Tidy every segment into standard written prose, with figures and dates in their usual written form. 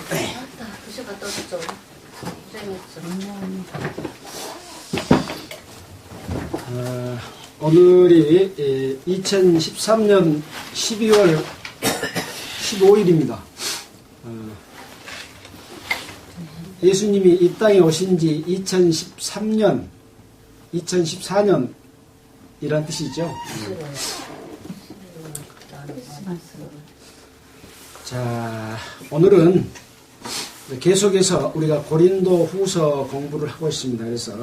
글씨 갖다 줬죠. 오늘이 2013년 12월 15일입니다. 예수님이 이 땅에 오신 지 2014년이란 뜻이죠. 자, 오늘은 계속해서 우리가 고린도 후서 공부를 하고 있습니다. 그래서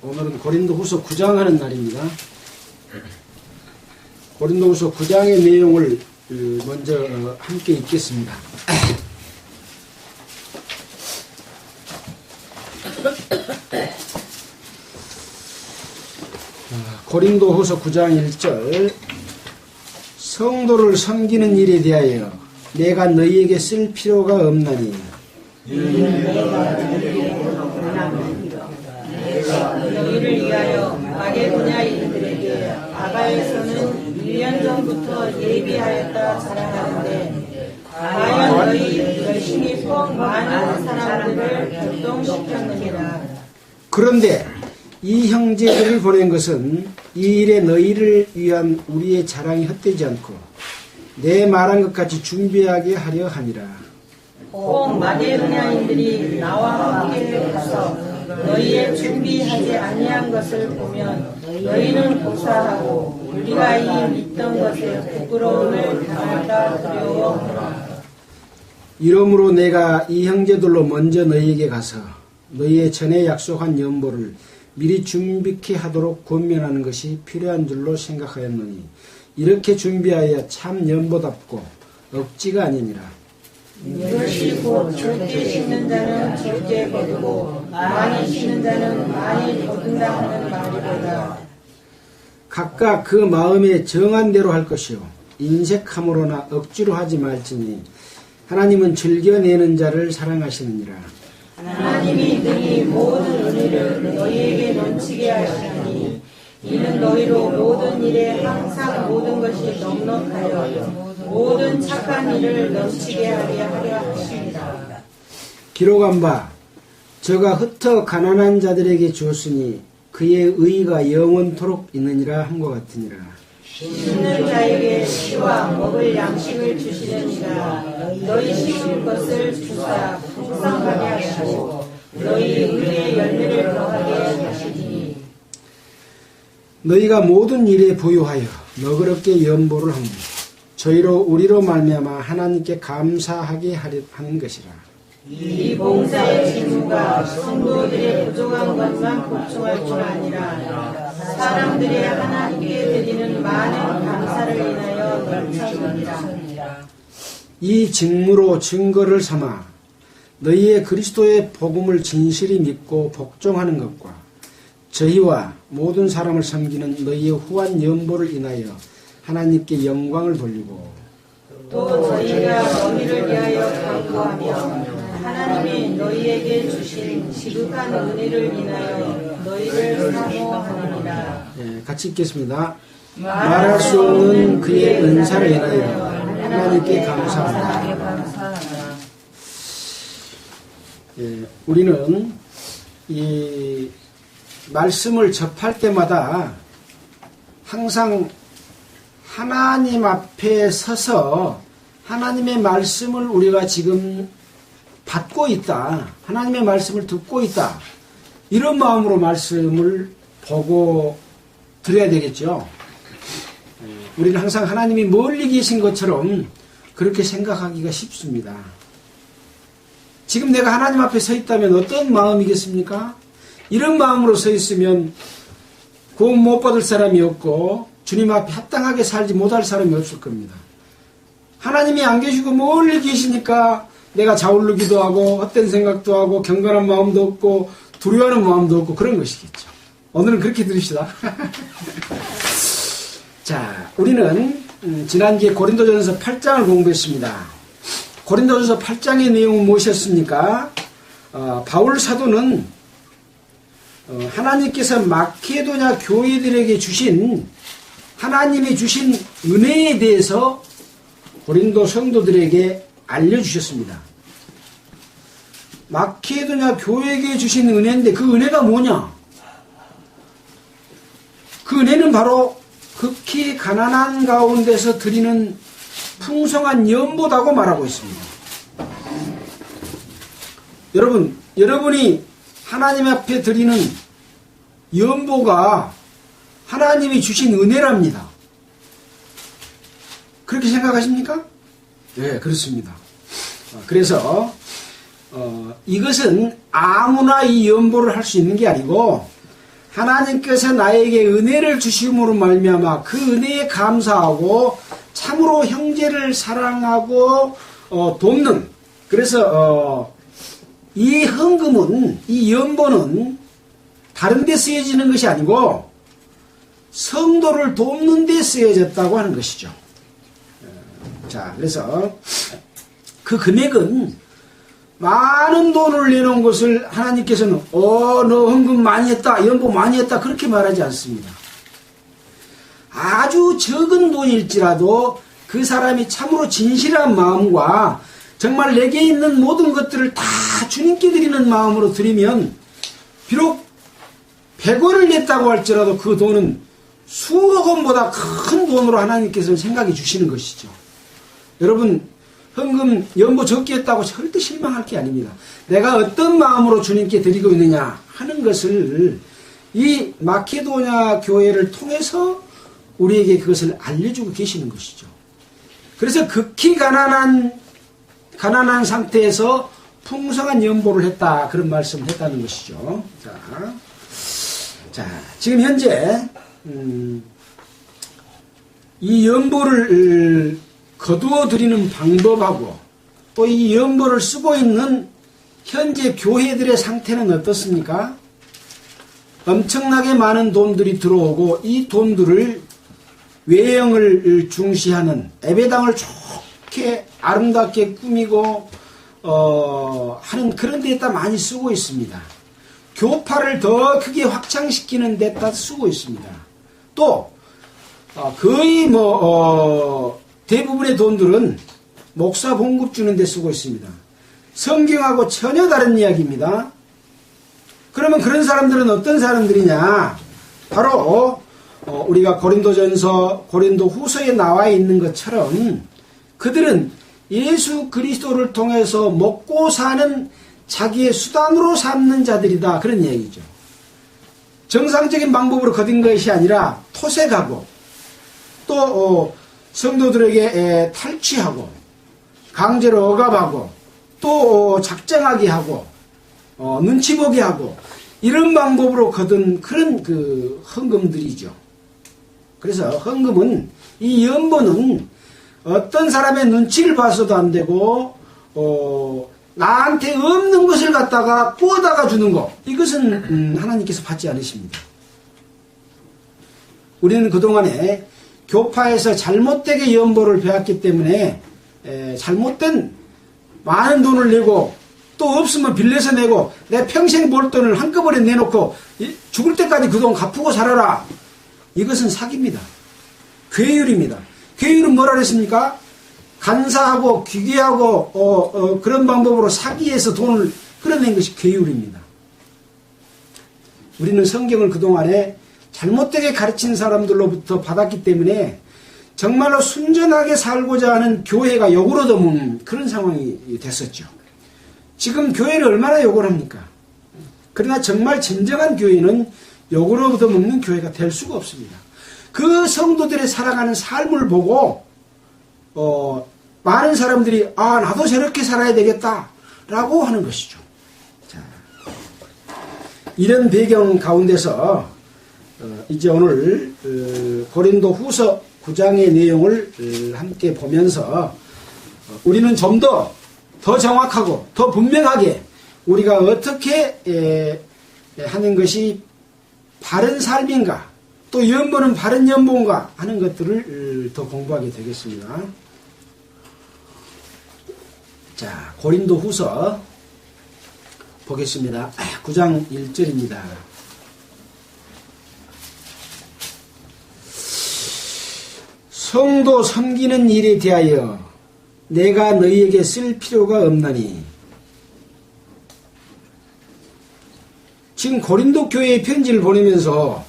오늘은 고린도 후서 9장 하는 날입니다. 고린도 후서 9장의 내용을 먼저 함께 읽겠습니다. 고린도 후서 9장 1절 성도를 섬기는 일에 대하여 내가 너희에게 쓸 필요가 없나니 너희를 위하여 마게도냐인들에게 아가에서는 1년 전부터 예비하였다 자랑하는데 과연 너희 열심히 꼭 많은 사람들을 격동시켰느니라. 그런데 이 형제들을 보낸 것은 이 일에 너희를 위한 우리의 자랑이 헛되지 않고 내 말한 것 같이 준비하게 하려 함이라. 꼭 마게도냐인들이 나와 함께 가서 너희의 준비하지 아니한 것을 보면 너희는 고사하고 우리가 이 믿던 것에 부끄러움을 당할까 두려워하노라. 이러므로 내가 이 형제들로 먼저 너희에게 가서 너희의 전에 약속한 연보를 미리 준비케 하도록 권면하는 것이 필요한 줄로 생각하였노니 이렇게 준비하여 참 연보답고 억지가 아니니라. 이것이 곧 적게 심는 자는 적게 거두고 많이 심는 자는 많이 거둔다 하는 말이로다. 각각 그 마음에 정한 대로 할 것이요 인색함으로나 억지로 하지 말지니 하나님은 즐겨내는 자를 사랑하시느니라. 하나님이 능히 모든 은혜를 너희에게 넘치게 하시니 이는 너희로 모든 일에 항상 모든 것이 넉넉하여 모든 착한 일을 넘치게 하려 하십니다. 기록한 바 저가 흩어 가난한 자들에게 주었으니 그의 의가 영원토록 있느니라 함과 같으니라. 심는 자에게 씨와 먹을 양식을 주시느니라. 너희 심은 것을 주사 풍성하게 하시고 너희 의의 열매를 더하게 하시니 너희가 모든 일에 부유하여 너그럽게 연보를 하며 저희로 우리로 말미암아 하나님께 감사하게 하는 것이라. 이 봉사의 직무가 성도들의 부족한 것만 보충할 줄 아니라 사람들이 하나님께 드리는 많은 감사를 인하여 넘쳐주니라. 이 직무로 증거를 삼아 너희의 그리스도의 복음을 진실히 믿고 복종하는 것과 저희와 모든 사람을 섬기는 너희의 후한 연보를 인하여 하나님께 영광을 돌리고 또 저희가 너희를 위하여 간구하며 하나님이 너희에게 주신 지극한 은혜를 인하여 너희를 사모하느니라. 같이 읽겠습니다. 말할 수 없는 그의 은사를 인하여 하나님께 감사합니다. 우리는 이 말씀을 접할 때마다 항상 하나님 앞에 서서 하나님의 말씀을 우리가 지금 받고 있다. 하나님의 말씀을 듣고 있다. 이런 마음으로 말씀을 보고 드려야 되겠죠. 우리는 항상 하나님이 멀리 계신 것처럼 그렇게 생각하기가 쉽습니다. 지금 내가 하나님 앞에 서 있다면 어떤 마음이겠습니까? 이런 마음으로 서 있으면 구원 못 받을 사람이 없고 주님 앞에 합당하게 살지 못할 사람이 없을 겁니다. 하나님이 안 계시고 멀리 계시니까 내가 좌울르기도 하고 헛된 생각도 하고 경건한 마음도 없고 두려워하는 마음도 없고 그런 것이겠죠. 오늘은 그렇게 들읍시다. 자, 우리는 지난주에 고린도전서 8장을 공부했습니다. 고린도전서 8장의 내용은 무엇이었습니까? 바울 사도는 하나님께서 마케도냐 교회들에게 주신 하나님이 주신 은혜에 대해서 고린도 성도들에게 알려주셨습니다. 마케도냐 교회에게 주신 은혜인데 그 은혜가 뭐냐? 그 은혜는 바로 극히 가난한 가운데서 드리는 풍성한 연보다고 말하고 있습니다. 여러분이 하나님 앞에 드리는 연보가 하나님이 주신 은혜랍니다. 그렇게 생각하십니까? 네, 그렇습니다. 그래서 이것은 아무나 이 연보를 할 수 있는 게 아니고 하나님께서 나에게 은혜를 주심으로 말미암아 그 은혜에 감사하고 참으로 형제를 사랑하고 돕는, 그래서 이 헌금은, 이 연보는 다른 데 쓰여지는 것이 아니고 성도를 돕는 데 쓰여졌다고 하는 것이죠. 자, 그래서 그 금액은 많은 돈을 내놓은 것을 하나님께서는 너 헌금 많이 했다, 연보 많이 했다, 그렇게 말하지 않습니다. 아주 적은 돈일지라도 그 사람이 참으로 진실한 마음과 정말 내게 있는 모든 것들을 다 주님께 드리는 마음으로 드리면 비록 100원을 냈다고 할지라도 그 돈은 수억 원보다 큰 돈으로 하나님께서는 생각해 주시는 것이죠. 여러분, 헌금 연보 적게 했다고 절대 실망할 게 아닙니다. 내가 어떤 마음으로 주님께 드리고 있느냐 하는 것을 이 마케도냐 교회를 통해서 우리에게 그것을 알려주고 계시는 것이죠. 그래서 극히 가난한 상태에서 풍성한 연보를 했다, 그런 말씀을 했다는 것이죠. 자, 지금 현재 이 연보를 거두어 드리는 방법하고 또 이 연보를 쓰고 있는 현재 교회들의 상태는 어떻습니까? 엄청나게 많은 돈들이 들어오고 이 돈들을 외형을 중시하는 예배당을 좋게 아름답게 꾸미고 하는 그런 데에다 많이 쓰고 있습니다. 교파를 더 크게 확장시키는 데다 쓰고 있습니다. 또 거의 대부분의 돈들은 목사 봉급 주는 데 쓰고 있습니다. 성경하고 전혀 다른 이야기입니다. 그러면 그런 사람들은 어떤 사람들이냐? 바로 우리가 고린도전서, 고린도후서에 나와 있는 것처럼 그들은 예수 그리스도를 통해서 먹고 사는 자기의 수단으로 삼는 자들이다, 그런 얘기죠. 정상적인 방법으로 거둔 것이 아니라 토색하고 또 성도들에게 탈취하고 강제로 억압하고 또 작정하게 하고 눈치 보게 하고 이런 방법으로 거둔 그런 그 헌금들이죠. 그래서 헌금은, 이 연보는 어떤 사람의 눈치를 봐서도 안 되고 나한테 없는 것을 갖다가 꾸어다가 주는 것, 이것은 하나님께서 받지 않으십니다. 우리는 그동안에 교파에서 잘못되게 연보를 배웠기 때문에 잘못된 많은 돈을 내고 또 없으면 빌려서 내고 내 평생 벌 돈을 한꺼번에 내놓고 죽을 때까지 그 돈 갚고 살아라, 이것은 사기입니다. 괴율입니다. 괴율은 뭐라 그랬습니까? 간사하고 기괴하고 그런 방법으로 사기해서 돈을 끌어낸 것이 괴율입니다. 우리는 성경을 그동안에 잘못되게 가르친 사람들로부터 받았기 때문에 정말로 순전하게 살고자 하는 교회가 욕을 얻어먹는 그런 상황이 됐었죠. 지금 교회를 얼마나 욕을 합니까? 그러나 정말 진정한 교회는 욕을 얻어먹는 교회가 될 수가 없습니다. 그 성도들의 살아가는 삶을 보고 많은 사람들이 나도 저렇게 살아야 되겠다라고 하는 것이죠. 자, 이런 배경 가운데서 이제 오늘 고린도후서 9장의 내용을 함께 보면서 우리는 좀 더 정확하고 더 분명하게 우리가 어떻게 하는 것이 바른 삶인가, 또 연보는 바른 연보인가 하는 것들을 더 공부하게 되겠습니다. 자, 고린도후서 보겠습니다. 9장 1절입니다. 성도 섬기는 일에 대하여 내가 너희에게 쓸 필요가 없나니 지금 고린도 교회에 편지를 보내면서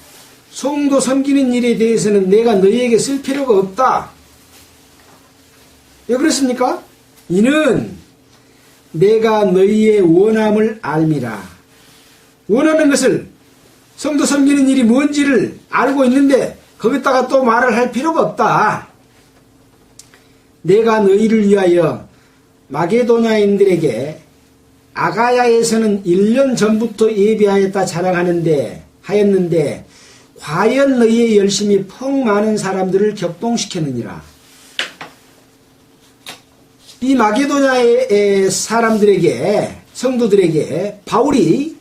성도 섬기는 일에 대해서는 내가 너희에게 쓸 필요가 없다. 왜 그렇습니까? 이는 내가 너희의 원함을 알미라. 원하는 것을, 성도 섬기는 일이 뭔지를 알고 있는데 거기다가 또 말을 할 필요가 없다. 내가 너희를 위하여 마게도냐인들에게 아가야에서는 1년 전부터 예비하였다 하였는데 과연 너희의 열심이 퍽 많은 사람들을 격동시켰느니라. 이 마게도냐의 사람들에게, 성도들에게 바울이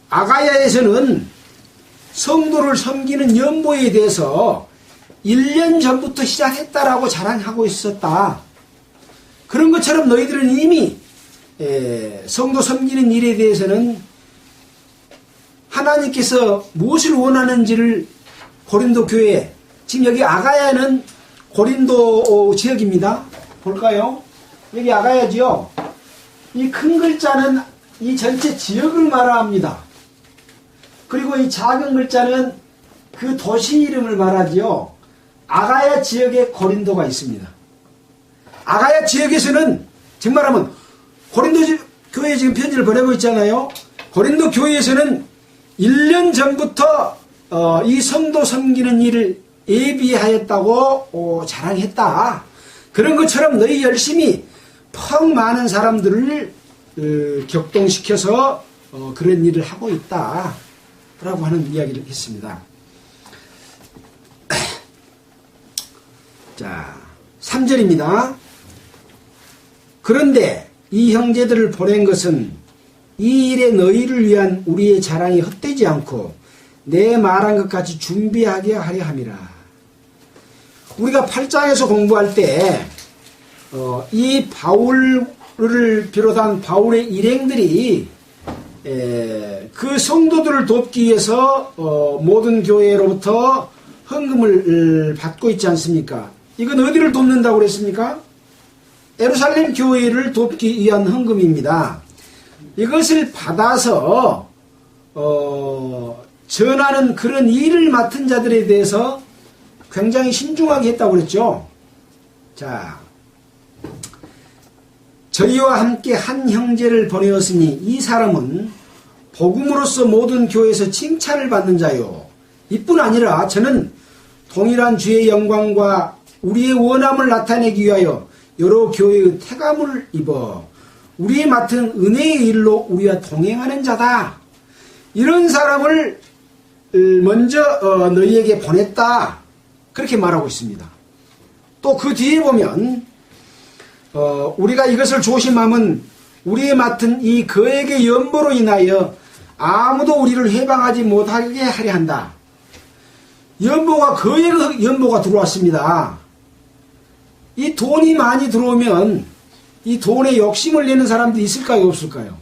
아가야에서는 성도를 섬기는 연보에 대해서 1년 전부터 시작했다라고 자랑하고 있었다. 그런 것처럼 너희들은 이미 성도 섬기는 일에 대해서는 하나님께서 무엇을 원하는지를 고린도 교회, 지금 여기 아가야는 고린도 지역입니다. 볼까요? 여기 아가야지요. 이 큰 글자는 이 전체 지역을 말합니다. 그리고 이 작은 글자는 그 도시 이름을 말하지요. 아가야 지역에 고린도가 있습니다. 아가야 지역에서는 정말하면 고린도 교회에 지금 편지를 보내고 있잖아요. 고린도 교회에서는 1년 전부터 이 성도 섬기는 일을 예비하였다고 자랑했다. 그런 것처럼 너희 열심히 퍽 많은 사람들을 격동시켜서 그런 일을 하고 있다 라고 하는 이야기를 했습니다. 자, 3절입니다. 그런데 이 형제들을 보낸 것은 이 일에 너희를 위한 우리의 자랑이 헛되지 않고 내 말한 것 같이 준비하게 하려 함이라. 우리가 8장에서 공부할 때 이 바울을 비롯한 바울의 일행들이 그 성도들을 돕기 위해서 모든 교회로부터 헌금을 받고 있지 않습니까? 이건 어디를 돕는다고 그랬습니까? 예루살렘 교회를 돕기 위한 헌금입니다. 이것을 받아서 전하는 그런 일을 맡은 자들에 대해서 굉장히 신중하게 했다고 그랬죠. 자, 저희와 함께 한 형제를 보내었으니 이 사람은 복음으로서 모든 교회에서 칭찬을 받는 자요. 이뿐 아니라 저는 동일한 주의 영광과 우리의 원함을 나타내기 위하여 여러 교회의 태감을 입어 우리의 맡은 은혜의 일로 우리와 동행하는 자다. 이런 사람을 먼저 너희에게 보냈다. 그렇게 말하고 있습니다. 또 그 뒤에 보면 우리가 이것을 조심하면 우리의 맡은 이 거액의 연보로 인하여 아무도 우리를 해방하지 못하게 하려 한다. 연보가 거액의 연보가 들어왔습니다. 이 돈이 많이 들어오면 이 돈에 욕심을 내는 사람들이 있을까요, 없을까요?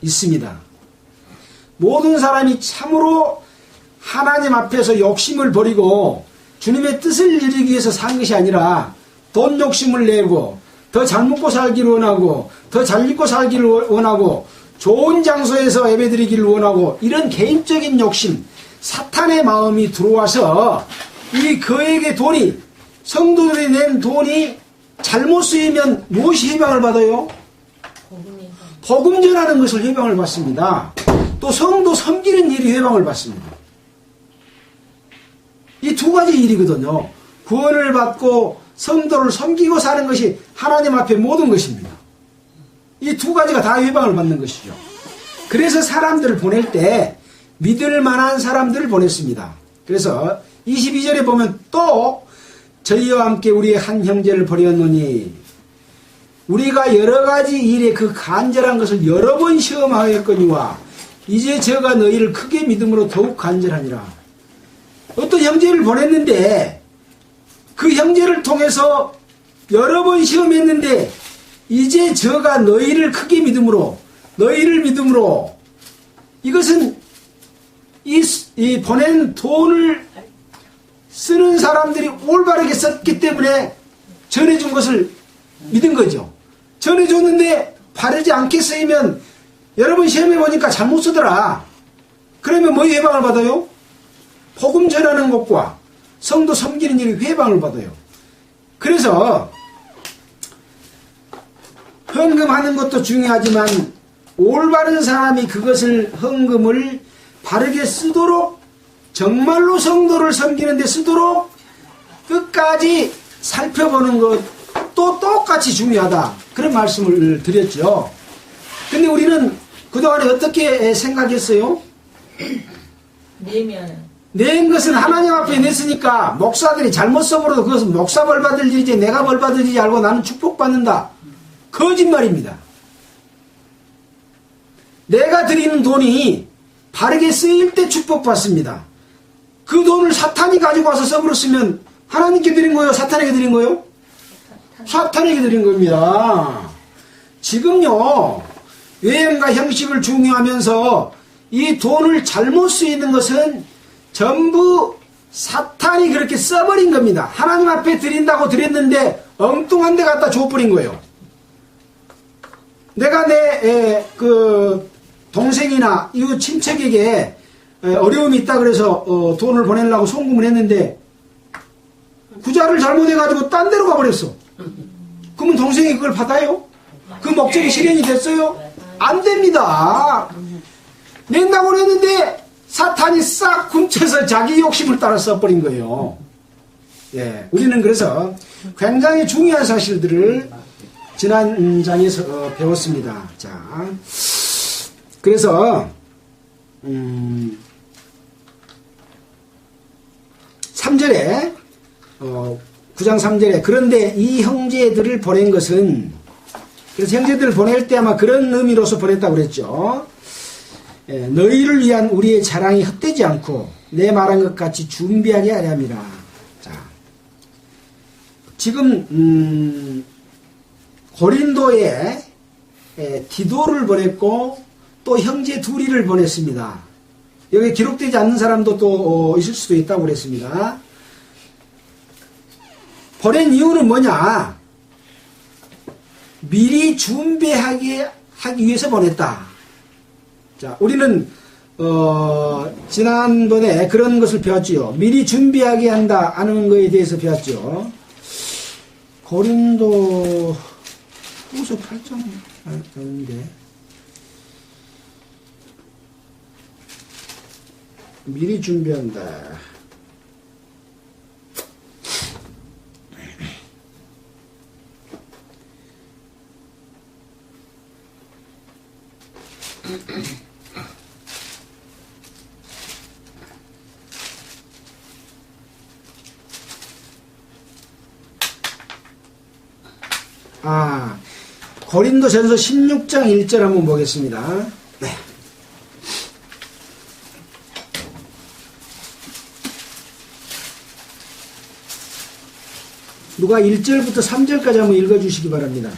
있습니다. 모든 사람이 참으로 하나님 앞에서 욕심을 버리고 주님의 뜻을 이루기 위해서 산 것이 아니라 돈 욕심을 내고 더 잘 먹고 살기를 원하고 더 잘 입고 살기를 원하고 좋은 장소에서 예배드리기를 원하고 이런 개인적인 욕심, 사탄의 마음이 들어와서 이 거액의 돈이, 성도들이 낸 돈이 잘못 쓰이면 무엇이 해방을 받아요? 복음 전하는 것을 해방을 받습니다. 또 성도 섬기는 일이 해방을 받습니다. 이 두 가지 일이거든요. 구원을 받고 성도를 섬기고 사는 것이 하나님 앞에 모든 것입니다. 이 두 가지가 다 해방을 받는 것이죠. 그래서 사람들을 보낼 때 믿을 만한 사람들을 보냈습니다. 그래서 22절에 보면 또 저희와 함께 우리의 한 형제를 버렸노니 우리가 여러 가지 일에 그 간절한 것을 여러 번 시험하였거니와 이제 저가 너희를 크게 믿음으로 더욱 간절하니라. 어떤 형제를 보냈는데 그 형제를 통해서 여러 번 시험했는데 이제 저가 너희를 크게 믿음으로, 너희를 믿음으로, 이것은 이 보낸 돈을 쓰는 사람들이 올바르게 썼기 때문에 전해준 것을 믿은 거죠. 전해줬는데 바르지 않게 쓰이면 여러분 시험해 보니까 잘못 쓰더라. 그러면 뭐 회방을 받아요? 복음 전하는 것과 성도 섬기는 일이 회방을 받아요. 그래서 헌금하는 것도 중요하지만 올바른 사람이 그것을 헌금을 바르게 쓰도록, 정말로 성도를 섬기는 데 쓰도록 끝까지 살펴보는 것도 똑같이 중요하다. 그런 말씀을 드렸죠. 근데 우리는 그동안에 어떻게 생각했어요? 낸 것은 하나님 앞에 냈으니까 목사들이 잘못 써버려도 그것은 목사 벌 받을 일이지 내가 벌 받을 일이지 알고 나는 축복받는다. 거짓말입니다. 내가 드리는 돈이 바르게 쓰일 때 축복받습니다. 그 돈을 사탄이 가지고 와서 써버렸으면 하나님께 드린 거예요? 사탄에게 드린 거예요? 사탄에게 드린 겁니다. 지금요, 외형과 형식을 중요하면서 이 돈을 잘못 쓰이는 것은 전부 사탄이 그렇게 써버린 겁니다. 하나님 앞에 드린다고 드렸는데 엉뚱한 데 갖다 줘버린 거예요. 내가 내 동생이나 이웃 친척에게 어려움이 있다 그래서 돈을 보내려고 송금을 했는데 구자를 잘못해가지고 딴 데로 가버렸어. 그러면 동생이 그걸 받아요? 그 목적이 실현이 됐어요? 안 됩니다. 낸다고 했는데 사탄이 싹 훔쳐서 자기 욕심을 따라 써버린 거예요. 예, 우리는 그래서 굉장히 중요한 사실들을 지난 장에서 배웠습니다. 자, 그래서 3절에 9장 3절에 그런데 이 형제들을 보낸 것은, 그래서 형제들을 보낼 때 아마 그런 의미로서 보냈다고 그랬죠. 예, 너희를 위한 우리의 자랑이 헛되지 않고 내 말한 것 같이 준비하게 하려 함이라. 자, 지금 고린도에 디도를 보냈고 또 형제 둘이를 보냈습니다. 여기 기록되지 않는 사람도 또 있을 수도 있다고 그랬습니다. 보낸 이유는 뭐냐? 미리 준비하기 위해서 보냈다. 자, 우리는 지난번에 그런 것을 배웠지요. 미리 준비하게 한다 하는 것에 대해서 배웠죠. 고린도 후서 8장 아닌데 미리 준비한다. 고린도전서 16장 1절 한번 보겠습니다. 네. 누가 1절부터 3절까지 한번 읽어주시기 바랍니다.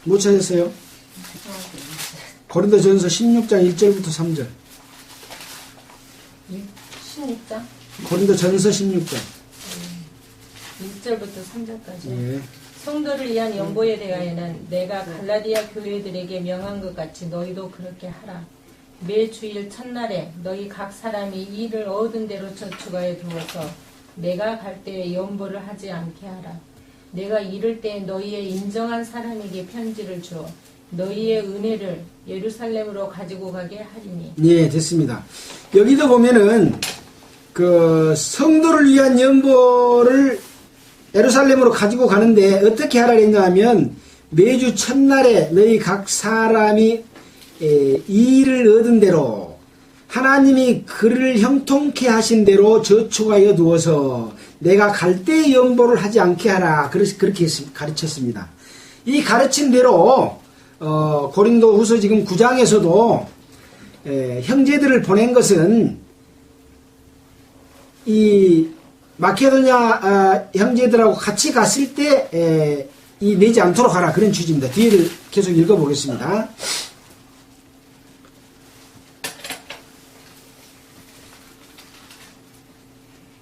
못 찾았어요? 고린도전서 16장 1절부터 3절. 16장? 고린도전서 16장 1절부터 3절까지. 예. 성도를 위한 연보에 대하여는 내가 갈라디아 교회들에게 명한 것 같이 너희도 그렇게 하라. 매 주일 첫날에 너희 각 사람이 일을 얻은 대로 저축하여 두어서 내가 갈 때에 연보를 하지 않게 하라. 내가 이를 때 너희의 인정한 사람에게 편지를 주어 너희의 은혜를 예루살렘으로 가지고 가게 하리니. 예, 됐습니다. 여기도 보면은 그 성도를 위한 연보를 예루살렘으로 가지고 가는데 어떻게 하라 했냐 하면 매주 첫날에 너희 각 사람이 일을 얻은 대로 하나님이 그를 형통케 하신 대로 저축하여 두어서 내가 갈 때의 연보를 하지 않게 하라. 그렇게 가르쳤습니다. 이 가르친 대로 고린도 후서 지금 9장에서도 형제들을 보낸 것은 이 마케도냐 형제들하고 같이 갔을 때 내지 않도록 하라. 그런 취지입니다. 뒤를 계속 읽어보겠습니다.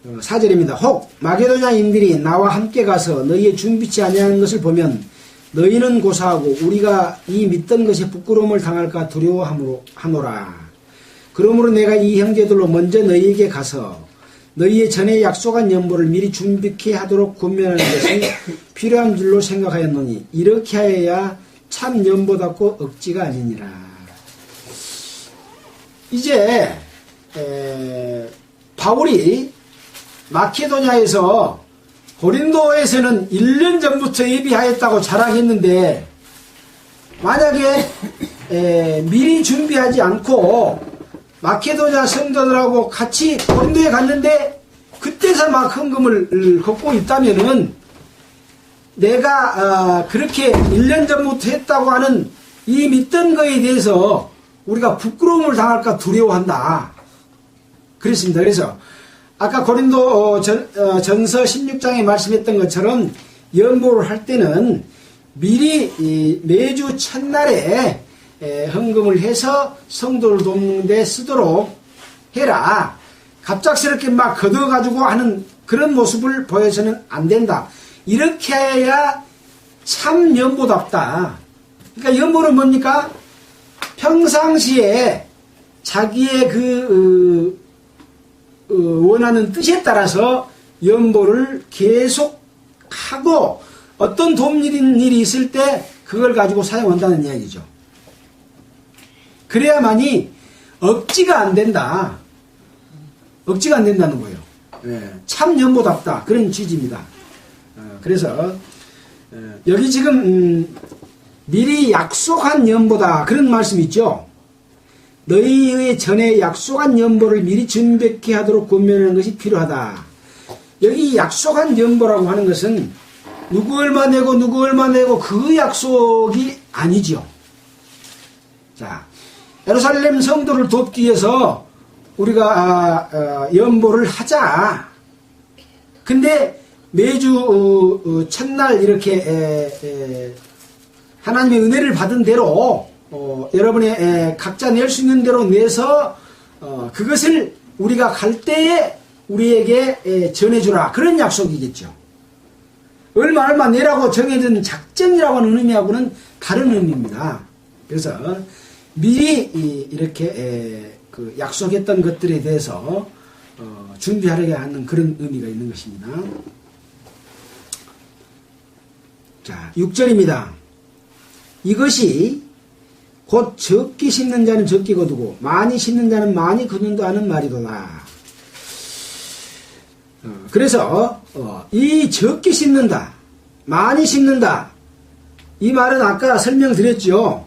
4절입니다. 혹 마게도냐인들이 나와 함께 가서 너희의 준비치 아니하는 것을 보면 너희는 고사하고 우리가 이 믿던 것에 부끄러움을 당할까 두려워하노라. 그러므로 내가 이 형제들로 먼저 너희에게 가서 너희의 전에 약속한 연보를 미리 준비케 하도록 권면하는 것이 필요한 줄로 생각하였노니 이렇게 하여야 참 연보답고 억지가 아니니라. 이제 바울이 마케도냐에서 고린도에서는 1년 전부터 예비하였다고 자랑했는데 만약에 미리 준비하지 않고 마케도냐 성도들하고 같이 고린도에 갔는데 그때서 막 헌금을 걷고 있다면은 내가 그렇게 1년 전부터 했다고 하는 이 믿던 거에 대해서 우리가 부끄러움을 당할까 두려워한다. 그랬습니다. 그래서 아까 고린도 전서 16장에 말씀했던 것처럼 연보를 할 때는 미리 매주 첫날에 헌금을 해서 성도를 돕는 데 쓰도록 해라. 갑작스럽게 막 걷어가지고 하는 그런 모습을 보여서는 안 된다. 이렇게 해야 참 연보답다. 그러니까 연보는 뭡니까? 평상시에 자기의 원하는 뜻에 따라서 연보를 계속 하고 어떤 돕는 일이 있을 때 그걸 가지고 사용한다는 이야기죠. 그래야만이 억지가 안 된다. 억지가 안 된다는 거예요. 참 연보답다. 그런 취지입니다. 그래서 여기 지금 미리 약속한 연보다 그런 말씀 있죠. 너희의 전에 약속한 연보를 미리 준비케 하도록 권면하는 것이 필요하다. 여기 약속한 연보라고 하는 것은 누구 얼마 내고 그 약속이 아니죠. 자, 예루살렘 성도를 돕기 위해서 우리가 연보를 하자. 근데 매주 첫날 이렇게 하나님의 은혜를 받은 대로 여러분의 각자 낼 수 있는 대로 내서 그것을 우리가 갈 때에 우리에게 전해주라. 그런 약속이겠죠. 얼마 내라고 정해진 작정이라고 하는 의미하고는 다른 의미입니다. 그래서 미리 이렇게 그 약속했던 것들에 대해서 준비하려고 하는 그런 의미가 있는 것입니다. 자, 6절입니다. 이것이 곧 적게 심는 자는 적게 거두고 많이 심는 자는 많이 거둔다 하는 말이도다. 그래서 이 적게 심는다, 많이 심는다, 이 말은 아까 설명드렸죠.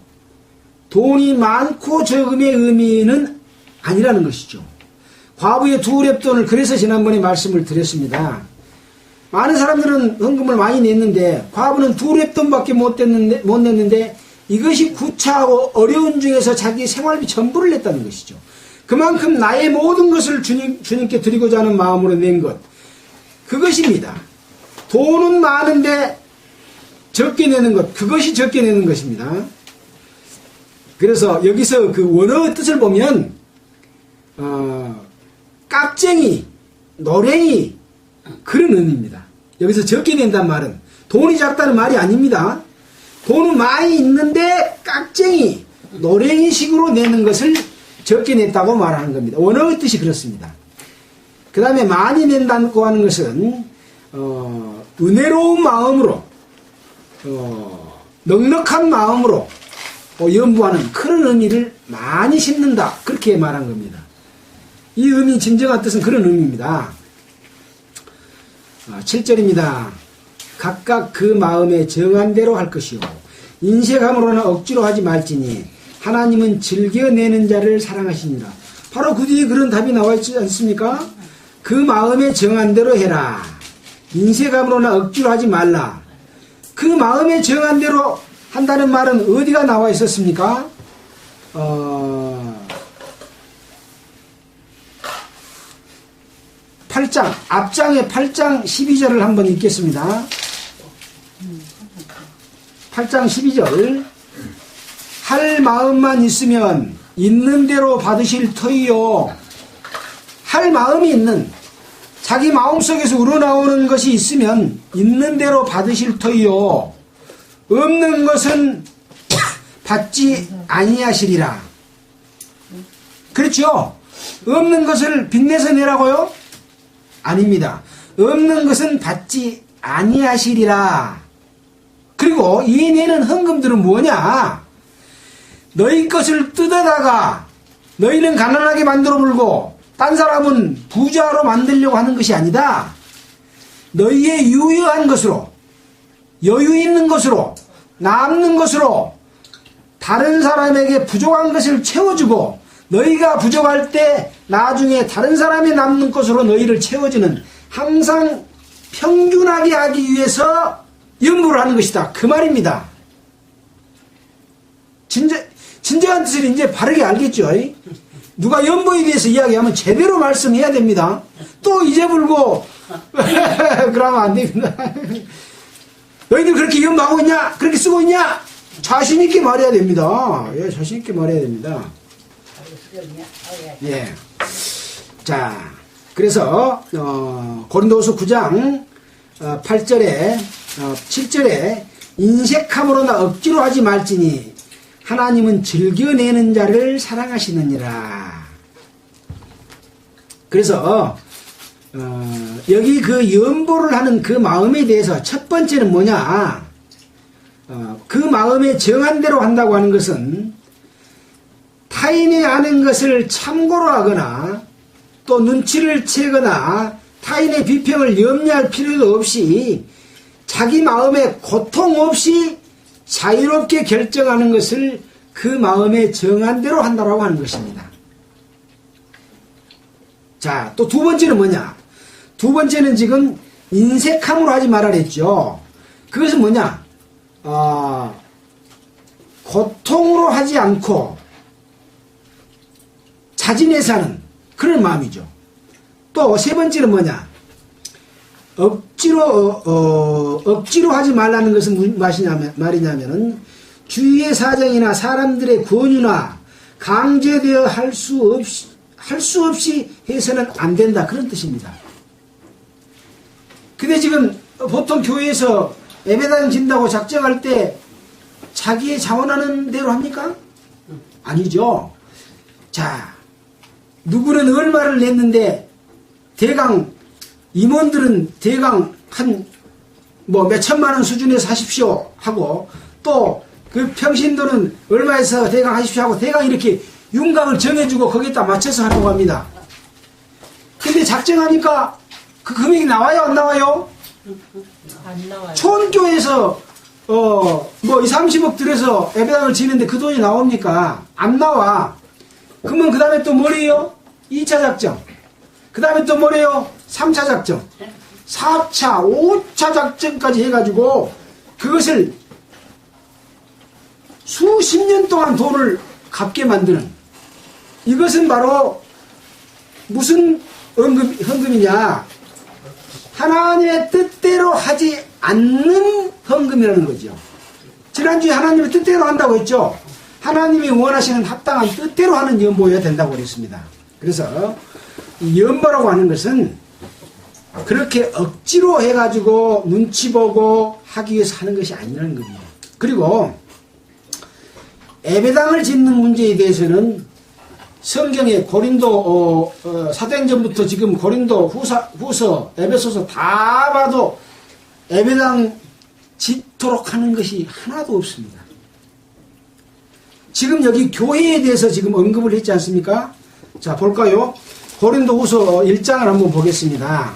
돈이 많고 적음의 의미는 아니라는 것이죠. 과부의 2렙돈을 그래서 지난번에 말씀을 드렸습니다. 많은 사람들은 헌금을 많이 냈는데 과부는 2렙돈밖에 못 냈는데 이것이 구차하고 어려운 중에서 자기 생활비 전부를 냈다는 것이죠. 그만큼 나의 모든 것을 주님께 드리고자 하는 마음으로 낸 것, 그것입니다. 돈은 많은데 적게 내는 것, 그것이 적게 내는 것입니다. 그래서 여기서 그 원어의 뜻을 보면 깍쟁이, 노랭이 그런 의미입니다. 여기서 적게 낸다는 말은 돈이 작다는 말이 아닙니다. 돈은 많이 있는데 깍쟁이, 노랭이 식으로 내는 것을 적게 냈다고 말하는 겁니다. 원어의 뜻이 그렇습니다. 그 다음에 많이 낸다고 하는 것은 은혜로운 마음으로 넉넉한 마음으로 연부하는 그런 의미를 많이 심는다, 그렇게 말한 겁니다. 이 의미 진정한 뜻은 그런 의미입니다. 7절입니다. 각각 그 마음에 정한 대로 할 것이요 인색함으로나 억지로 하지 말지니 하나님은 즐겨내는 자를 사랑하시니라. 바로 그 뒤에 그런 답이 나와 있지 않습니까? 그 마음에 정한 대로 해라. 인색함으로나 억지로 하지 말라. 그 마음에 정한 대로 한다는 말은 어디가 나와 있었습니까? 8장, 앞장의 8장 12절을 한번 읽겠습니다. 8장 12절. 할 마음만 있으면 있는 대로 받으실 터이요. 할 마음이 있는, 자기 마음속에서 우러나오는 것이 있으면 있는 대로 받으실 터이요 없는 것은 받지 아니하시리라. 그렇죠? 없는 것을 빚내서 내라고요? 아닙니다. 없는 것은 받지 아니하시리라. 그리고 이 내는 헌금들은 뭐냐? 너희 것을 뜯어다가 너희는 가난하게 만들어 불고 딴 사람은 부자로 만들려고 하는 것이 아니다. 너희의 유효한 것으로, 여유 있는 것으로, 남는 것으로 다른 사람에게 부족한 것을 채워주고 너희가 부족할 때 나중에 다른 사람이 남는 것으로 너희를 채워주는, 항상 평균하게 하기 위해서 연부를 하는 것이다. 그 말입니다. 진정한 뜻을 이제 바르게 알겠죠? 누가 연보에 대해서 이야기하면 제대로 말씀해야 됩니다. 또 잊어불고 그러면 안 됩니다. 너희들 그렇게 연보하고 있냐? 그렇게 쓰고 있냐? 자신 있게 말해야 됩니다. 예, 자신 있게 말해야 됩니다. 예. 자, 그래서 고린도후서 9장 8절에 7절에 인색함으로나 억지로 하지 말지니 하나님은 즐겨내는 자를 사랑하시느니라. 그래서 여기 그 연보를 하는 그 마음에 대해서 첫 번째는 뭐냐? 그 마음에 정한 대로 한다고 하는 것은 타인이 아는 것을 참고로 하거나 또 눈치를 채거나 타인의 비평을 염려할 필요도 없이 자기 마음에 고통 없이 자유롭게 결정하는 것을 그 마음에 정한 대로 한다고 하는 것입니다. 자, 또 두 번째는 뭐냐? 두 번째는 지금 인색함으로 하지 말라 그랬죠. 그것은 뭐냐? 고통으로 하지 않고 자진해서 하는 그런 마음이죠. 또 세 번째는 뭐냐? 억지로 하지 말라는 것은 무슨 말이냐면은 주위의 사정이나 사람들의 권유나 강제되어 할 수 없이 해서는 안 된다. 그런 뜻입니다. 근데 지금 보통 교회에서 예배당 진다고 작정할 때 자기의 자원하는 대로 합니까? 아니죠. 자, 누구는 얼마를 냈는데 대강 임원들은 대강 한 몇천만 원 수준에서 하십시오 하고 또 그 평신도는 얼마에서 대강 하십시오 하고 대강 이렇게 윤곽을 정해주고 거기에다 맞춰서 하려고 합니다. 근데 작정하니까 그 금액이 나와요 안 나와요? 안 나와요. 촌교에서 2, 30억 들여서 예배당을 지는데 그 돈이 나옵니까? 안 나와. 그러면 그 다음에 또 뭐래요? 2차 작정. 그 다음에 또 뭐래요? 3차 작정. 4차, 5차 작정까지 해가지고 그것을 수십 년 동안 돈을 갚게 만드는, 이것은 바로 무슨 헌금이냐? 하나님의 뜻대로 하지 않는 헌금이라는 거죠. 지난주에 하나님의 뜻대로 한다고 했죠. 하나님이 원하시는 합당한 뜻대로 하는 연보여야 된다고 그랬습니다. 그래서 이 연보라고 하는 것은 그렇게 억지로 해가지고 눈치 보고 하기 위해서 하는 것이 아니라는 겁니다. 그리고 예배당을 짓는 문제에 대해서는 성경에 고린도 사도행전부터 지금 고린도 후서 에베소서 다 봐도 예배당 짓도록 하는 것이 하나도 없습니다. 지금 여기 교회에 대해서 지금 언급을 했지 않습니까? 자, 볼까요? 고린도 후서 1장을 한번 보겠습니다.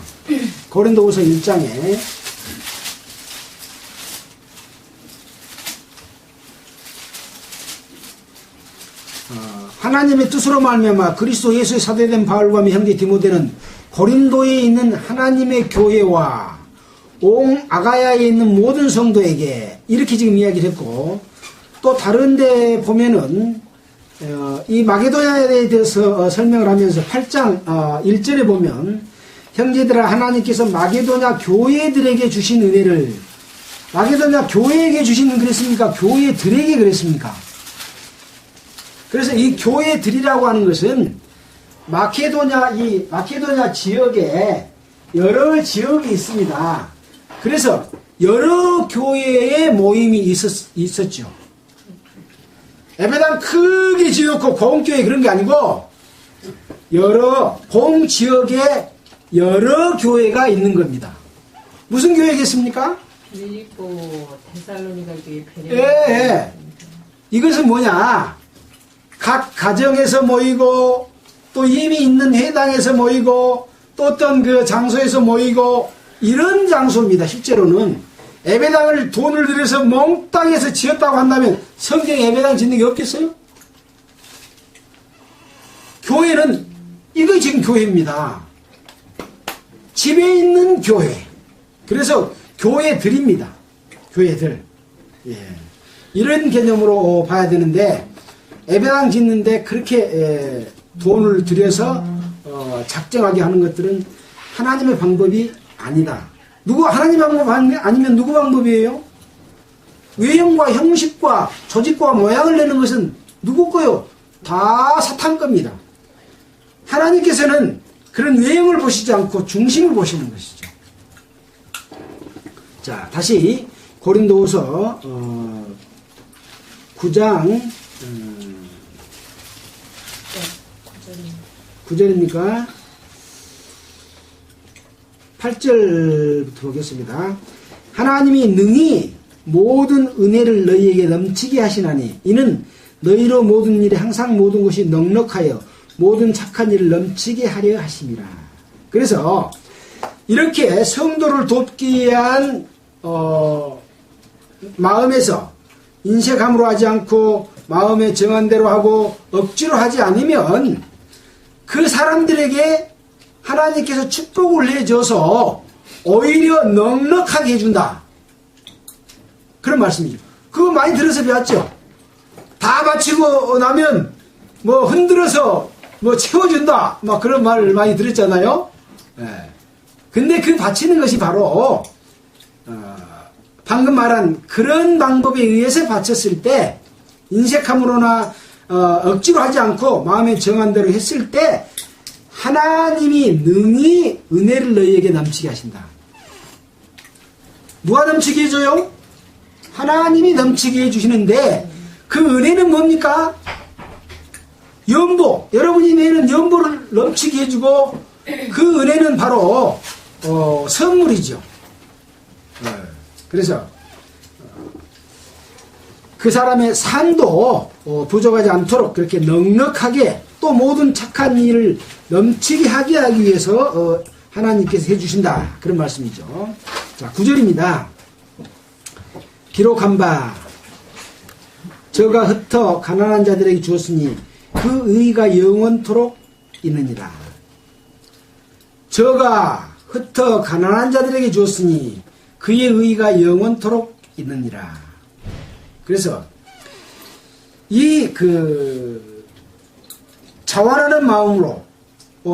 고린도 후서 1장에 하나님의 뜻으로 말미암아 그리스도 예수의 사도된 바울과 형제 디모데는 고린도에 있는 하나님의 교회와 온 아가야에 있는 모든 성도에게 이렇게 지금 이야기를 했고, 또 다른 데 보면은 이 마게도냐에 대해서 설명을 하면서 8장 1절에 보면 형제들아 하나님께서 마게도냐 교회들에게 주신 은혜를, 마게도냐 교회에게 주신 그랬습니까? 교회들에게 그랬습니까? 그래서 이 교회들이라고 하는 것은 마케도냐 지역에 여러 지역이 있습니다. 그래서 여러 교회의 모임이 있었죠. 예배당 크게 지었고 공교회 그런 게 아니고 여러 공지역에 여러 교회가 있는 겁니다. 무슨 교회겠습니까? 빌립보 데살로니가 교회 예. 이것은 뭐냐? 각 가정에서 모이고 또 이미 있는 회당에서 모이고 또 어떤 그 장소에서 모이고 이런 장소입니다. 실제로는 예배당을 돈을 들여서 몽땅해서 지었다고 한다면 성경에 예배당 짓는 게 없겠어요? 교회는 이거 지금 교회입니다. 집에 있는 교회. 그래서 교회들입니다. 교회들. 예. 이런 개념으로 봐야 되는데 예배당 짓는데 그렇게 돈을 들여서 작정하게 하는 것들은 하나님의 방법이 아니다. 하나님 방법 아니면 누구 방법이에요? 외형과 형식과 조직과 모양을 내는 것은 누구 거요? 다 사탄 겁니다. 하나님께서는 그런 외형을 보시지 않고 중심을 보시는 것이죠. 자, 다시 고린도후서 9장 9절입니까? 8절부터 보겠습니다. 하나님이 능히 모든 은혜를 너희에게 넘치게 하시나니 이는 너희로 모든 일에 항상 모든 것이 넉넉하여 모든 착한 일을 넘치게 하려 하심이라. 그래서 이렇게 성도를 돕기 위한 마음에서 인색함으로 하지 않고 마음에 정한 대로 하고 억지로 하지 않으면 그 사람들에게 하나님께서 축복을 해줘서 오히려 넉넉하게 해준다. 그런 말씀이죠. 그거 많이 들어서 배웠죠. 다 바치고 나면 뭐 흔들어서 뭐 채워준다. 막 그런 말 많이 들었잖아요. 예. 근데 그 바치는 것이 바로 방금 말한 그런 방법에 의해서 바쳤을 때 인색함으로나 억지로 하지 않고 마음에 정한 대로 했을 때 하나님이 능히 은혜를 너희에게 넘치게 하신다. 누가 넘치게 해줘요? 하나님이 넘치게 해주시는데 그 은혜는 뭡니까? 연보. 여러분이 내는 연보를 넘치게 해주고 그 은혜는 바로 선물이죠. 그래서 그 사람의 삶도 부족하지 않도록 그렇게 넉넉하게 또 모든 착한 일을 넘치게 하게 하기 위해서 하나님께서 해주신다. 그런 말씀이죠. 자, 9절입니다. 기록한 바 저가 흩어 가난한 자들에게 주었으니 그 의가 영원토록 있느니라. 저가 흩어 가난한 자들에게 주었으니 그의 의가 영원토록 있느니라. 그래서 이 자원하는 마음으로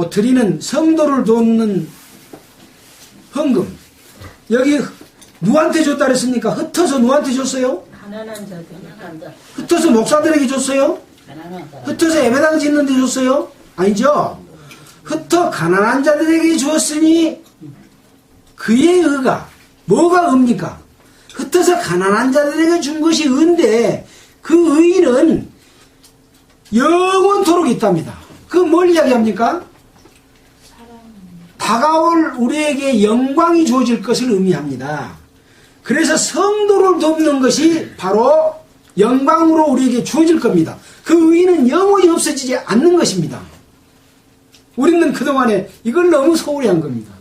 드리는 성도를 돕는 헌금, 여기 누구한테 줬다 그랬습니까? 흩어서 누구한테 줬어요? 가난한 자들. 흩어서 목사들에게 줬어요? 흩어서 예배당 짓는 데 줬어요? 아니죠. 흩어 가난한 자들에게 주었으니 그의 의가 뭐가 의입니까? 흩어서 가난한 자들에게 준 것이 의인데 그 의는 영원토록 있답니다. 그 뭘 이야기합니까? 다가올 우리에게 영광이 주어질 것을 의미합니다. 그래서 성도를 돕는 것이 바로 영광으로 우리에게 주어질 겁니다. 그 의는 영원히 없어지지 않는 것입니다. 우리는 그동안에 이걸 너무 소홀히 한 겁니다.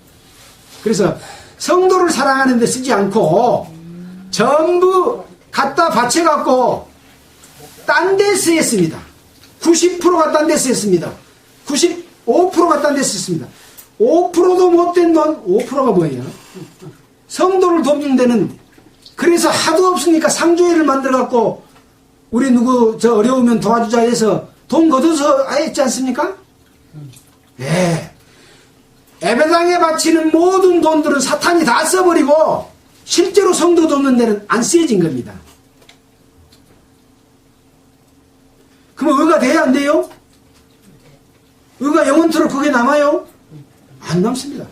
그래서 성도를 사랑하는 데 쓰지 않고 전부 갖다 바쳐갖고 딴 데 쓰였습니다. 90%가 딴 데 쓰였습니다. 95%가 딴 데 쓰였습니다. 5%도 못된 돈, 5%가 뭐예요? 성도를 돕는 데는 그래서 하도 없으니까 상조회를 만들어갖고 우리 어려우면 도와주자 해서 돈 걷어서 했지 않습니까? 예. 예배당에 바치는 모든 돈들은 사탄이 다 써버리고 실제로 성도 돕는 데는 안 쓰여진 겁니다. 그럼 의가 돼야 안 돼요? 의가 영원토록 그게 남아요? 안 남습니다.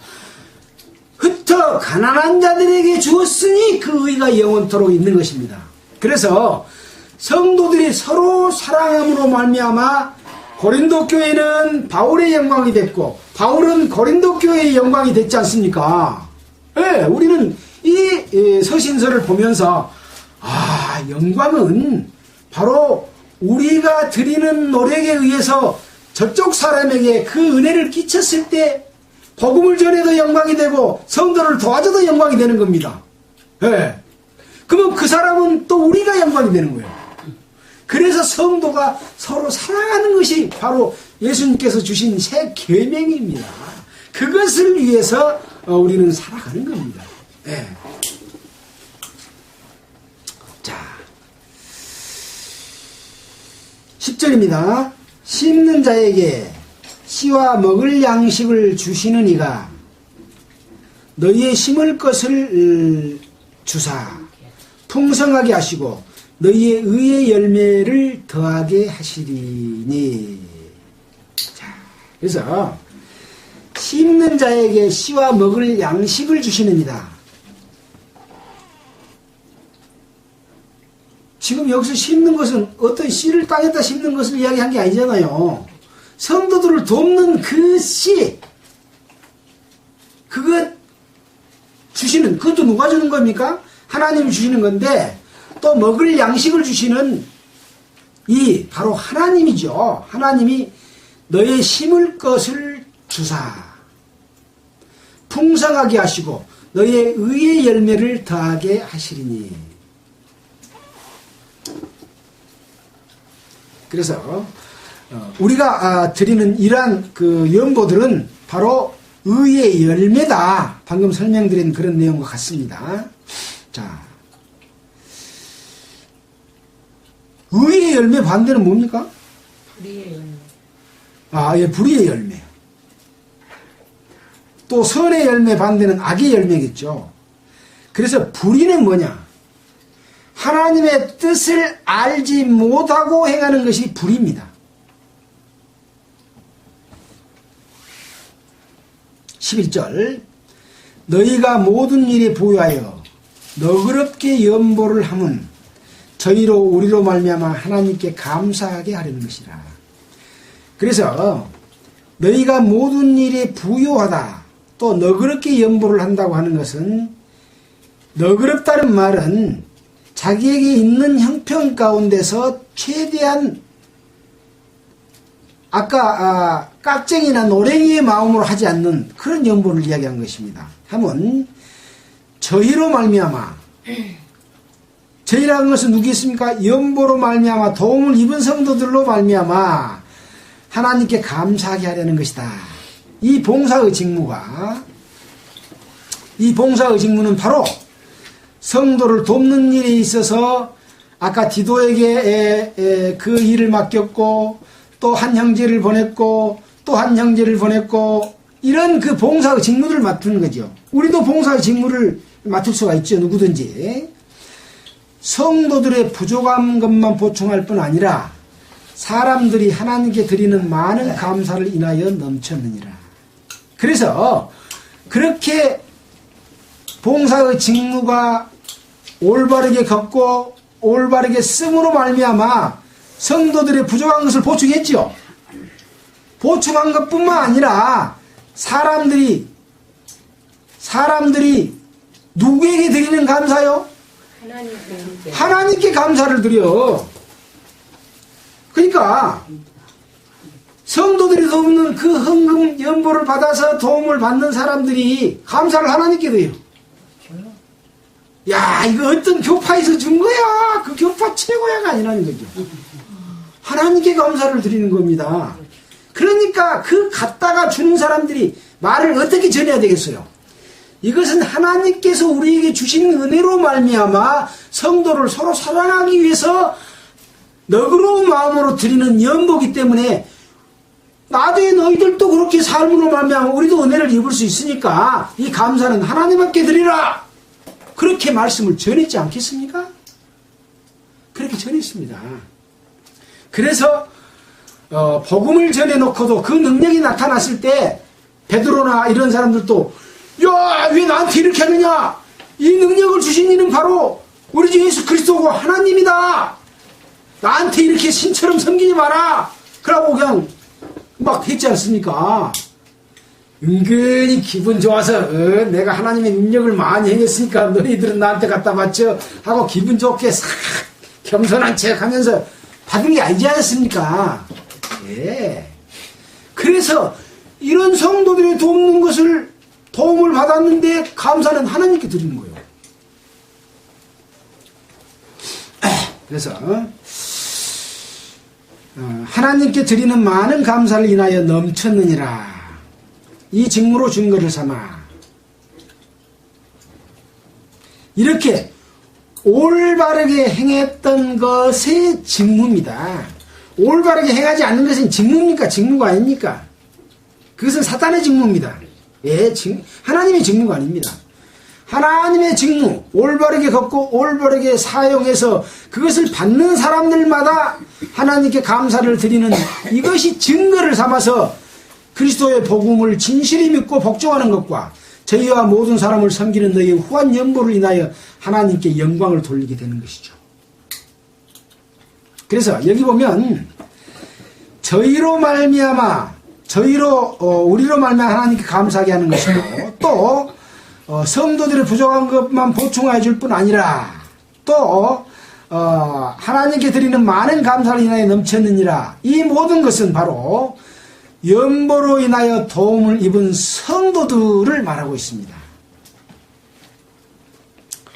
그저 가난한 자들에게 주었으니 그 의가 영원토록 있는 것입니다. 그래서 성도들이 서로 사랑함으로 말미암아 고린도 교회는 바울의 영광이 됐고 바울은 고린도 교회의 영광이 됐지 않습니까? 네, 우리는 이 서신서를 보면서 영광은 바로 우리가 드리는 노력에 의해서 저쪽 사람에게 그 은혜를 끼쳤을 때 복음을 전해도 영광이 되고 성도를 도와줘도 영광이 되는 겁니다. 네. 그러면 그 사람은 또 우리가 영광이 되는 거예요. 그래서 성도가 서로 사랑하는 것이 바로 예수님께서 주신 새 계명입니다. 그것을 위해서 우리는 살아가는 겁니다. 네. 자, 10절입니다. 심는 자에게 씨와 먹을 양식을 주시는 이가 너희의 심을 것을 주사 풍성하게 하시고 너희의 의의 열매를 더하게 하시리니. 자, 그래서 심는 자에게 씨와 먹을 양식을 주시는 이다. 지금 여기서 심는 것은 어떤 씨를 땅에다 심는 것을 이야기한 게 아니잖아요. 성도들을 돕는 그 씨, 그것 주시는, 그것도 누가 주는 겁니까? 하나님이 주시는 건데, 또 먹을 양식을 주시는 이 바로 하나님이죠. 하나님이 너의 심을 것을 주사 풍성하게 하시고 너의 의의 열매를 더하게 하시리니. 그래서 우리가 드리는 이러한 그 연보들은 바로 의의 열매다. 방금 설명드린 그런 내용과 같습니다. 자, 의의 열매 반대는 뭡니까? 불의의 열매. 예, 불의의 열매. 또 선의 열매 반대는 악의 열매겠죠. 그래서 불의는 뭐냐? 하나님의 뜻을 알지 못하고 행하는 것이 불의입니다. 11절 너희가 모든 일에 부유하여 너그럽게 연보를 함은 저희로 우리로 말미암아 하나님께 감사하게 하려는 것이라. 그래서 너희가 모든 일에 부유하다 또 너그럽게 연보를 한다고 하는 것은 너그럽다는 말은 자기에게 있는 형편 가운데서 최대한 아까 깍쟁이나 노랭이의 마음으로 하지 않는 그런 연보를 이야기한 것입니다. 하면 저희로 말미암아 저희라는 것은 누구겠습니까? 연보로 말미암아 도움을 입은 성도들로 말미암아 하나님께 감사하게 하려는 것이다. 이 봉사의 직무는 바로 성도를 돕는 일에 있어서 아까 디도에게 그 일을 맡겼고 또 한 형제를 보냈고 또 한 형제를 보냈고 이런 그 봉사의 직무를 맡는 거죠. 우리도 봉사의 직무를 맡을 수가 있죠. 누구든지. 성도들의 부족한 것만 보충할 뿐 아니라 사람들이 하나님께 드리는 많은 감사를 인하여 넘쳤느니라. 그래서 그렇게 봉사의 직무가 올바르게 걷고 올바르게 쓰므로 말미암아 성도들의 부족한 것을 보충했지요. 보충한 것뿐만 아니라 사람들이 누구에게 드리는 감사요? 하나님께 감사를 드려. 그러니까 성도들이 돕는 그 헌금 연보를 받아서 도움을 받는 사람들이 감사를 하나님께 드려요. 야, 이거 어떤 교파에서 준 거야. 그 교파 최고야가 아니라는 거죠. 하나님께 감사를 드리는 겁니다. 그러니까 그 갖다가 주는 사람들이 말을 어떻게 전해야 되겠어요? 이것은 하나님께서 우리에게 주신 은혜로 말미암아 성도를 서로 사랑하기 위해서 너그러운 마음으로 드리는 연보기 때문에 나중에 너희들도 그렇게 삶으로 말미암아 우리도 은혜를 입을 수 있으니까 이 감사는 하나님께 드리라. 그렇게 말씀을 전했지 않겠습니까? 그렇게 전했습니다. 그래서 복음을 전해놓고도 그 능력이 나타났을 때 베드로나 이런 사람들도 야, 왜 나한테 이렇게 하느냐? 이 능력을 주신 이는 바로 우리 주 예수 그리스도고 하나님이다. 나한테 이렇게 신처럼 섬기지 마라. 그러고 그냥 막 했지 않습니까? 은근히 기분 좋아서 내가 하나님의 능력을 많이 행했으니까 너희들은 나한테 갖다 바쳐 하고 기분 좋게 싹 겸손한 척 하면서 받은 게 아니지 않습니까? 예. 그래서 이런 성도들의 도움을 받았는데 감사는 하나님께 드리는 거예요. 그래서 하나님께 드리는 많은 감사를 인하여 넘쳤느니라. 이 직무로 증거를 삼아 이렇게 올바르게 행했던 것의 직무입니다. 올바르게 행하지 않는 것은 직무입니까? 직무가 아닙니까? 그것은 사탄의 직무입니다. 예, 하나님의 직무가 아닙니다. 하나님의 직무, 올바르게 걷고 올바르게 사용해서 그것을 받는 사람들마다 하나님께 감사를 드리는 이것이 증거를 삼아서 그리스도의 복음을 진실히 믿고 복종하는 것과 저희와 모든 사람을 섬기는 너희의 후한 연보를 인하여 하나님께 영광을 돌리게 되는 것이죠. 그래서 여기 보면 우리로 말미암아 하나님께 감사하게 하는 것이고 또 성도들의 부족한 것만 보충해 줄 뿐 아니라 또 하나님께 드리는 많은 감사를 인하여 넘쳤느니라. 이 모든 것은 바로 연보로 인하여 도움을 입은 성도들을 말하고 있습니다.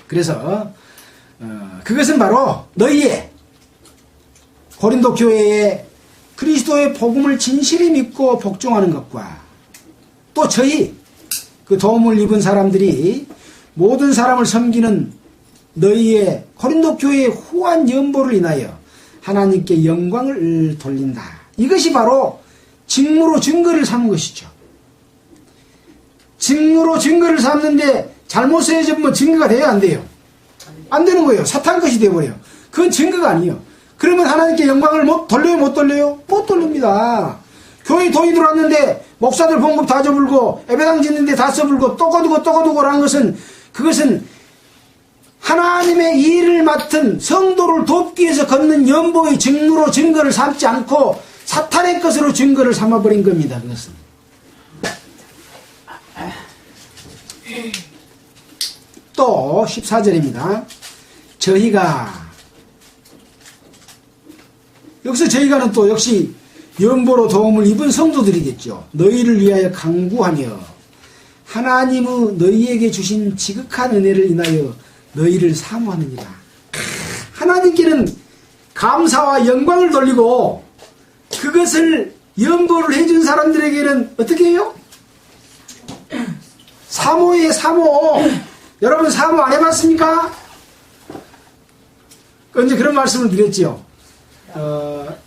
그래서 그것은 바로 너희의 고린도 교회에 그리스도의 복음을 진실히 믿고 복종하는 것과 또 저희 그 도움을 입은 사람들이 모든 사람을 섬기는 너희의 고린도 교회의 후한 연보를 인하여 하나님께 영광을 돌린다. 이것이 바로 직무로 증거를 삼는 것이죠. 직무로 증거를 삼는데 잘못 쓰여지면 증거가 돼요, 안 돼요? 안 되는 거예요. 사탄 것이 되어버려요. 그건 증거가 아니에요. 그러면 하나님께 영광을 돌려요, 못 돌려요? 못 돌립니다. 교회 돈이 들어왔는데 목사들 봉급 다 줘불고 예배당 짓는데 다 써불고 또 거두고라는 것은 그것은 하나님의 일을 맡은 성도를 돕기 위해서 걷는 연보의 직무로 증거를 삼지 않고 사탄의 것으로 증거를 삼아버린 겁니다. 그것은. 또 14절입니다. 저희가 여기서 저희가는 또 역시 연보로 도움을 입은 성도들이겠죠. 너희를 위하여 간구하며 하나님의 너희에게 주신 지극한 은혜를 인하여 너희를 사모하느니라. 하나님께는 감사와 영광을 돌리고 그것을 연보를 해준 사람들에게는 어떻게 해요? 사모예요, 사모. 여러분 사모 안 해봤습니까? 이제 그런 말씀을 드렸지요.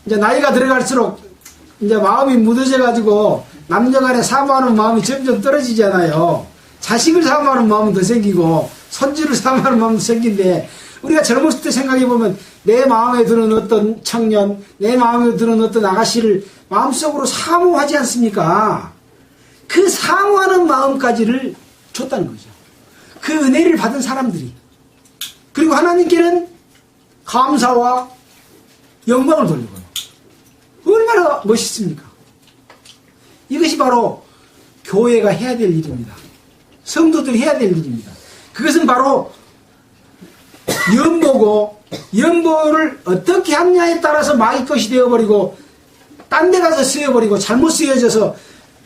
이제 나이가 들어갈수록 이제 마음이 무뎌져가지고 남녀간에 사모하는 마음이 점점 떨어지잖아요. 자식을 사모하는 마음은 더 생기고 손주를 사모하는 마음도 생긴데 우리가 젊었을 때 생각해보면 내 마음에 드는 어떤 청년, 내 마음에 드는 어떤 아가씨를 마음속으로 사모하지 않습니까? 그 사모하는 마음까지를 줬다는 거죠. 그 은혜를 받은 사람들이. 그리고 하나님께는 감사와 영광을 돌리고요. 얼마나 멋있습니까? 이것이 바로 교회가 해야 될 일입니다. 성도들이 해야 될 일입니다. 그것은 바로 연보고 연보를 어떻게 하느냐에 따라서 마귀 것이 되어버리고 딴 데 가서 쓰여버리고 잘못 쓰여져서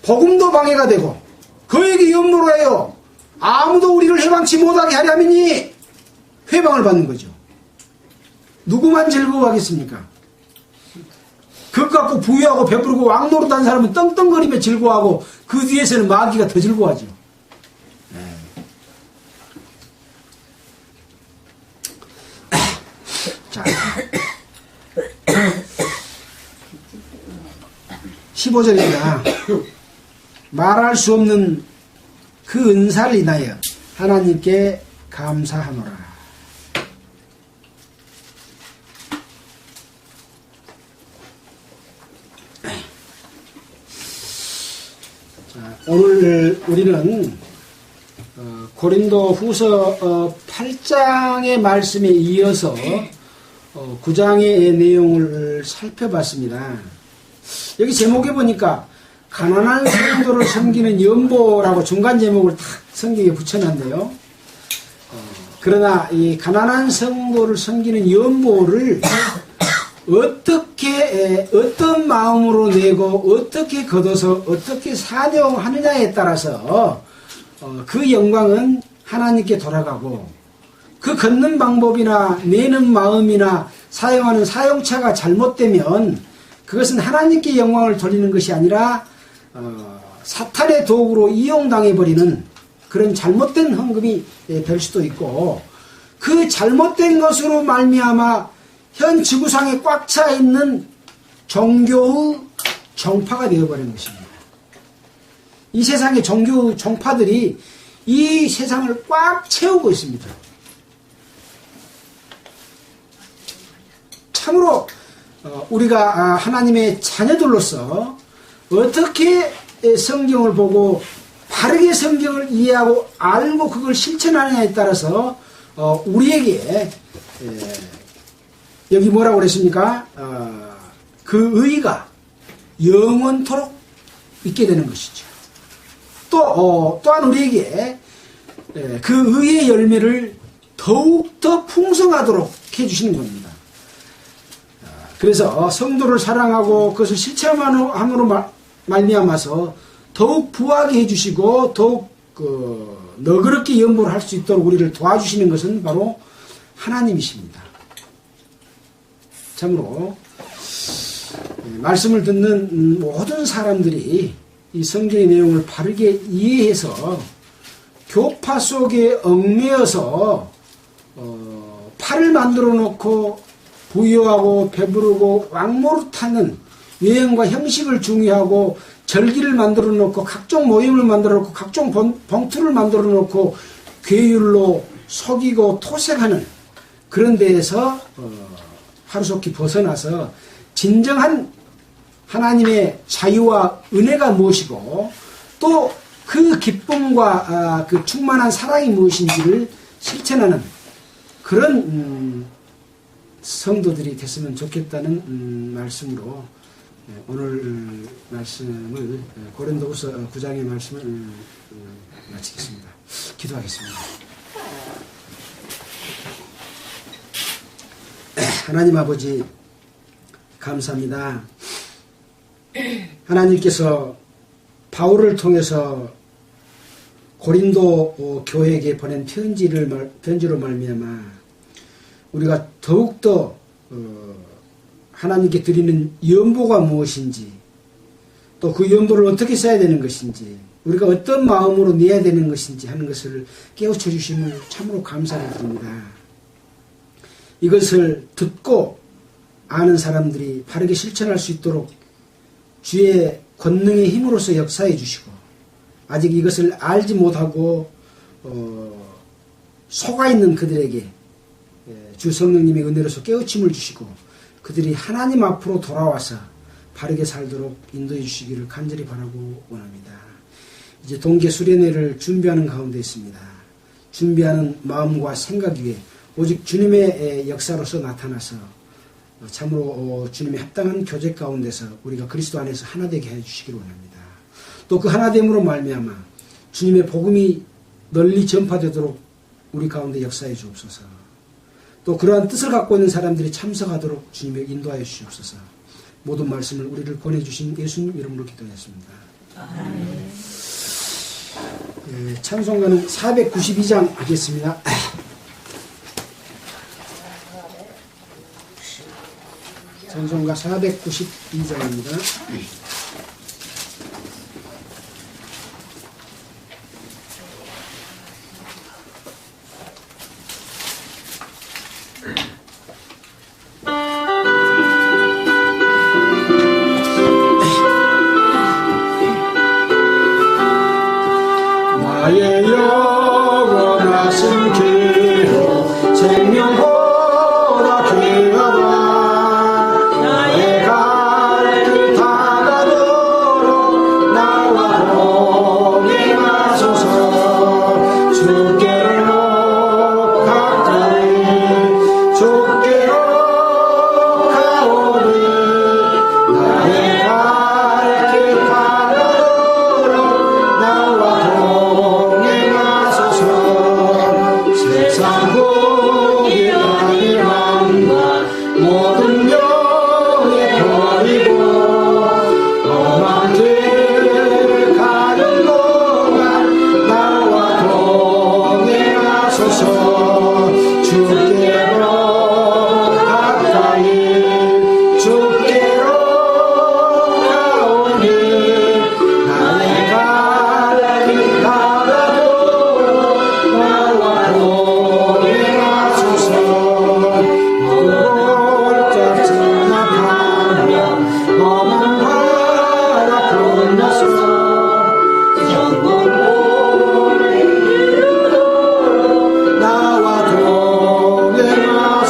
복음도 방해가 되고 그에게 연보로 해요. 아무도 우리를 해방치 못하게 하려면이 회방을 받는 거죠. 누구만 즐거워하겠습니까? 그것 갖고 부유하고 배부르고 왕노릇한 사람은 떵떵거리며 즐거워하고 그 뒤에서는 마귀가 더 즐거워하죠. 네. 자, 15절입니다. 말할 수 없는 그 은사를 인하여 하나님께 감사하노라. 자, 오늘 우리는 고린도 후서 8장의 말씀에 이어서 9장의 내용을 살펴봤습니다. 여기 제목에 보니까 가난한 성도를 섬기는 연보라고 중간 제목을 딱 성경에 붙여놨네요. 그러나 이 가난한 성도를 섬기는 연보를 어떻게 어떤 마음으로 내고 어떻게 걷어서 어떻게 사용하느냐에 따라서 그 영광은 하나님께 돌아가고 그 걷는 방법이나 내는 마음이나 사용하는 사용차가 잘못되면 그것은 하나님께 영광을 돌리는 것이 아니라 사탄의 도구로 이용당해버리는 그런 잘못된 헌금이 될 수도 있고 그 잘못된 것으로 말미암아 현 지구상에 꽉 차 있는 종교의 종파가 되어버리는 것입니다. 이 세상의 종교 종파들이 이 세상을 꽉 채우고 있습니다. 참으로 우리가 하나님의 자녀들로서 어떻게 성경을 보고 바르게 성경을 이해하고 알고 그걸 실천하느냐에 따라서 우리에게 여기 뭐라고 그랬습니까? 그 의가 영원토록 있게 되는 것이죠. 또한 우리에게 그 의의 열매를 더욱더 풍성하도록 해주시는 겁니다. 그래서 성도를 사랑하고 그것을 실천함으로 말미암아서 더욱 부하게 해주시고 더욱 너그럽게 연보를 할 수 있도록 우리를 도와주시는 것은 바로 하나님이십니다. 참으로 말씀을 듣는 모든 사람들이 이 성경의 내용을 바르게 이해해서 교파 속에 얽매여서 팔을 만들어 놓고 부유하고 배부르고 왕노릇하는 외형과 형식을 중요하고 절기를 만들어 놓고 각종 모임을 만들어 놓고 각종 봉투를 만들어 놓고 괴율로 속이고 토색하는 그런 데에서 하루속히 벗어나서 진정한 하나님의 자유와 은혜가 무엇이고 또 그 기쁨과 그 충만한 사랑이 무엇인지를 실천하는 그런 성도들이 됐으면 좋겠다는 말씀으로 오늘 말씀을 고린도후서 9장의 말씀을 마치겠습니다. 기도하겠습니다. 하나님 아버지 감사합니다. 하나님께서 바울을 통해서 고린도 교회에게 보낸 편지로 말미암아 우리가 더욱더 하나님께 드리는 연보가 무엇인지 또 그 연보를 어떻게 써야 되는 것인지 우리가 어떤 마음으로 내야 되는 것인지 하는 것을 깨우쳐 주심을 참으로 감사를 드립니다. 이것을 듣고 아는 사람들이 바르게 실천할 수 있도록 주의 권능의 힘으로서 역사해 주시고 아직 이것을 알지 못하고 속아 있는 그들에게 주 성령님의 은혜로서 깨우침을 주시고 그들이 하나님 앞으로 돌아와서 바르게 살도록 인도해 주시기를 간절히 바라고 원합니다. 이제 동계 수련회를 준비하는 가운데 있습니다. 준비하는 마음과 생각 위에 오직 주님의 역사로서 나타나서 참으로 주님의 합당한 교제 가운데서 우리가 그리스도 안에서 하나 되게 해주시기를 원합니다. 또 그 하나됨으로 말미암아 주님의 복음이 널리 전파되도록 우리 가운데 역사해 주옵소서. 또 그러한 뜻을 갖고 있는 사람들이 참석하도록 주님의 인도하여 주시옵소서. 모든 말씀을 우리를 권해주신 예수님 이름으로 기도했습니다. 찬송가는 492장 하겠습니다. 찬송가 492장입니다. 나의 영원하신 기로 생명보다 귀하다 나의 갈 길 다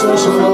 주옵소서.